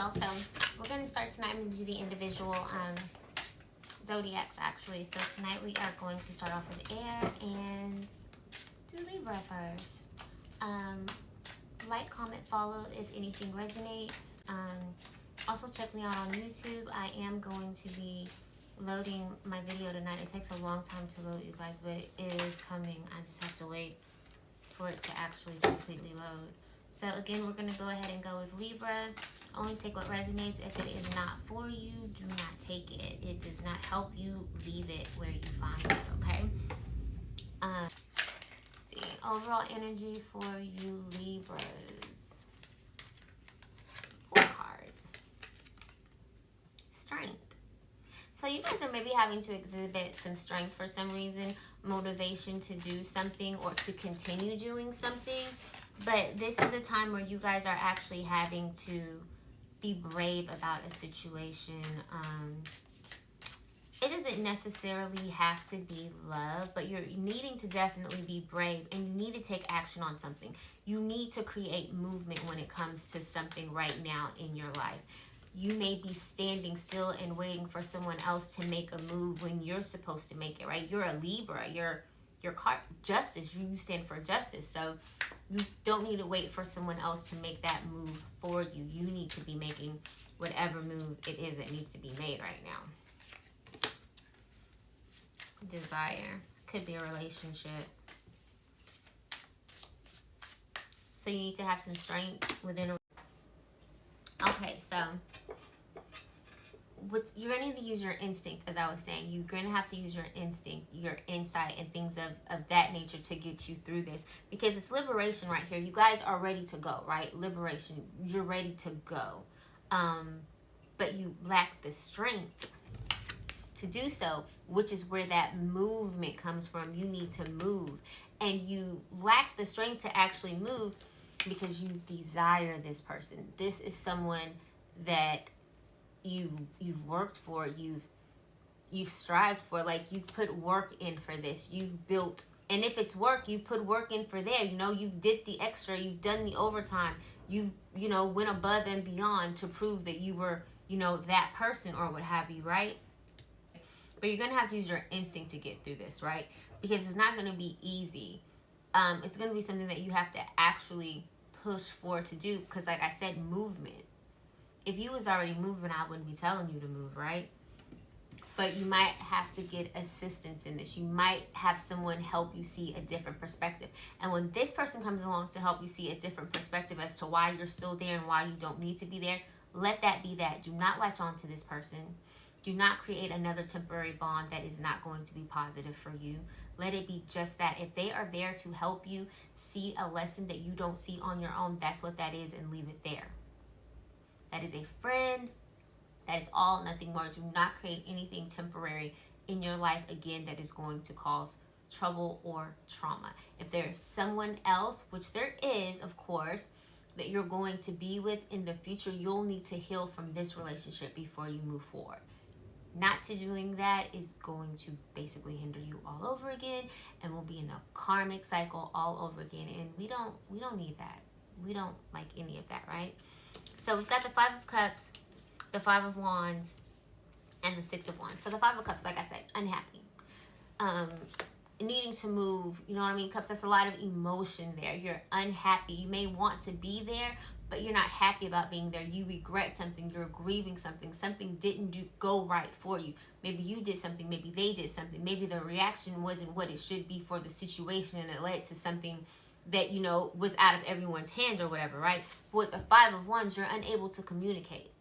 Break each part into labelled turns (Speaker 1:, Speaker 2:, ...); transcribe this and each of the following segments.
Speaker 1: will. So we're going to start tonight. I'm going to do the individual zodiacs, actually. So tonight we are going to start off with air and do Libra first. Like, comment, follow if anything resonates. Also check me out on YouTube. I am going to be loading my video tonight. It takes a long time to load, you guys, but it is coming. I just have to wait for it to actually completely load. So again, we're going to go ahead and go with Libra. Only take what resonates. If it is not for you, do not take it. It does not help you. Leave it where you find it, okay? Let's see. Overall energy for you Libras. Four card. Strength. So you guys are maybe having to exhibit some strength for some reason, motivation to do something or to continue doing something. But this is a time where you guys are actually having to be brave about a situation. It doesn't necessarily have to be love, but you're needing to definitely be brave, and you need to take action on something. You need to create movement when it comes to something right now in your life. You may be standing still and waiting for someone else to make a move when you're supposed to make it, right? You're a Libra. Your card, justice. You stand for justice. So you don't need to wait for someone else to make that move for you. You need to be making whatever move it is that needs to be made right now. Desire. Could be a relationship. So you need to have some strength within a... Okay, so you're going to need to use your instinct, as I was saying. You're going to have to use your instinct, your insight, and things of that nature to get you through this. Because it's liberation right here. You guys are ready to go, right? Liberation. You're ready to go. But you lack the strength to do so, which is where that movement comes from. You need to move. And you lack the strength to actually move because you desire this person. This is someone that you've worked for, you've strived for, like you've put work in for this, you've built, and if it's work, you've put work in for there, you know, you did the extra, you've done the overtime, you know, went above and beyond to prove that you were, you know, that person or what have you, right? But you're gonna have to use your instinct to get through this, right? Because it's not gonna be easy. It's gonna be something that you have to actually push for to do, because like I said, movement. If you was already moving, I wouldn't be telling you to move, right? But you might have to get assistance in this. You might have someone help you see a different perspective. And when this person comes along to help you see a different perspective as to why you're still there and why you don't need to be there, let that be that. Do not latch on to this person. Do not create another temporary bond that is not going to be positive for you. Let it be just that. If they are there to help you see a lesson that you don't see on your own, that's what that is, and leave it there. That is a friend. That is all, nothing more. Do not create anything temporary in your life, again, that is going to cause trouble or trauma. If there is someone else, which there is, of course, that you're going to be with in the future, you'll need to heal from this relationship before you move forward. Not to doing that is going to basically hinder you all over again, and we'll be in a karmic cycle all over again. And we don't need that. We don't like any of that, right? So we've got the Five of Cups, the Five of Wands, and the Six of Wands. So the Five of Cups, like I said, unhappy. Needing to move, you know what I mean? Cups, that's a lot of emotion there. You're unhappy. You may want to be there, but you're not happy about being there. You regret something. You're grieving something. Something didn't go right for you. Maybe you did something. Maybe they did something. Maybe the reaction wasn't what it should be for the situation, and it led to something that, you know, was out of everyone's hands or whatever, right? But with the Five of Wands, you're unable to communicate.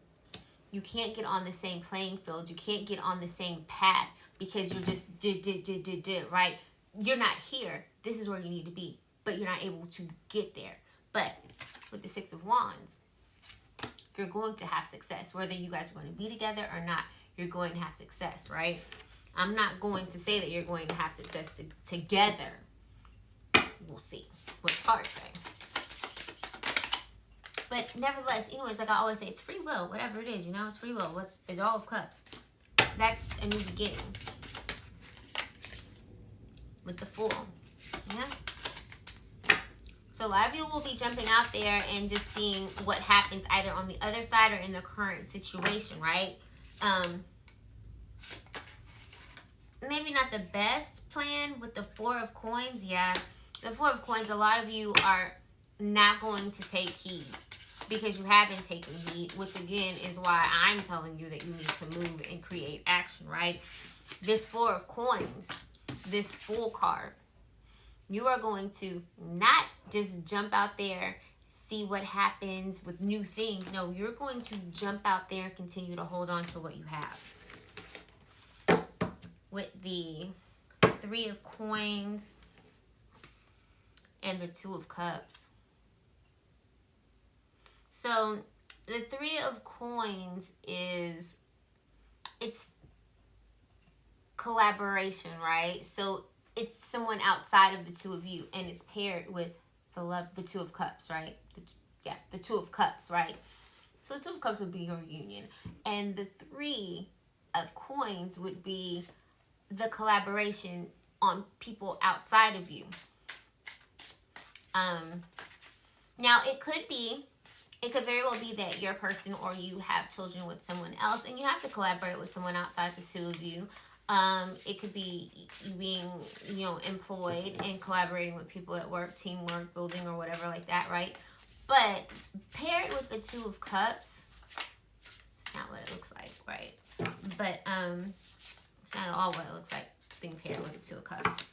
Speaker 1: You can't get on the same playing field. You can't get on the same path because you're just right? You're not here. This is where you need to be, but you're not able to get there. But with the Six of Wands, you're going to have success. Whether you guys are going to be together or not, you're going to have success, right? I'm not going to say that you're going to have success together. We'll see what the cards say. But nevertheless, anyways, like I always say, it's free will. Whatever it is, you know, it's free will. It's all of Cups. That's a new beginning. With the Fool. Yeah? So a lot of you will be jumping out there and just seeing what happens either on the other side or in the current situation, right? Maybe not the best plan with the Four of Coins. Yeah, the Four of Coins, a lot of you are not going to take heed because you haven't taken heed, which again is why I'm telling you that you need to move and create action, right? This Four of Coins, this Fool card, you are going to not just jump out there, see what happens with new things. No, you're going to jump out there and continue to hold on to what you have. With the Three of Coins and the Two of Cups. So the Three of Coins is, it's collaboration, right? So it's someone outside of the two of you, and it's paired with the Two of Cups, right? The Two of Cups, right? So the Two of Cups would be your union, and the Three of Coins would be the collaboration on people outside of you. Now it could very well be that your person or you have children with someone else and you have to collaborate with someone outside the two of you. It could be being, employed and collaborating with people at work, teamwork, building, or whatever like that, right? But paired with the Two of Cups, it's not what it looks like, right? But it's not at all what it looks like being paired with the Two of Cups.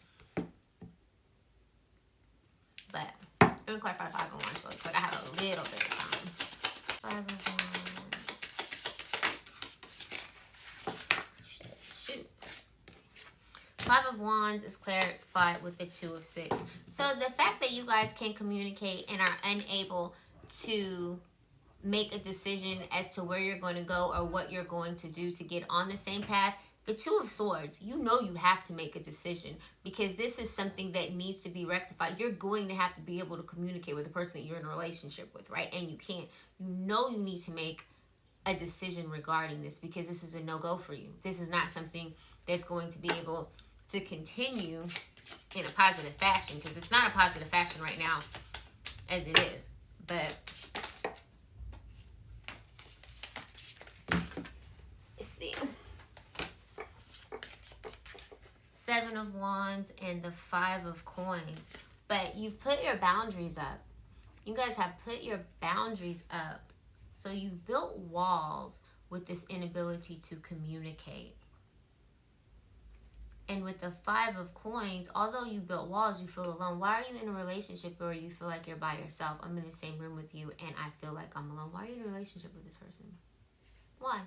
Speaker 1: But I'm going to clarify the Five of Wands really quick. I have a little bit of time. Five of Wands. Shoot. Five of Wands is clarified with the Two of Six. So the fact that you guys can communicate and are unable to make a decision as to where you're going to go or what you're going to do to get on the same path. The Two of Swords, you have to make a decision because this is something that needs to be rectified. You're going to have to be able to communicate with the person that you're in a relationship with, right? And you can't. You need to make a decision regarding this because this is a no-go for you. This is not something that's going to be able to continue in a positive fashion because it's not a positive fashion right now as it is. But see, Seven of Wands and the Five of Coins. But you've put your boundaries up. You guys have put your boundaries up. So you've built walls with this inability to communicate. And with the Five of Coins, although you built walls, you feel alone. Why are you in a relationship where you feel like you're by yourself? I'm in the same room with you and I feel like I'm alone. Why are you in a relationship with this person? Why?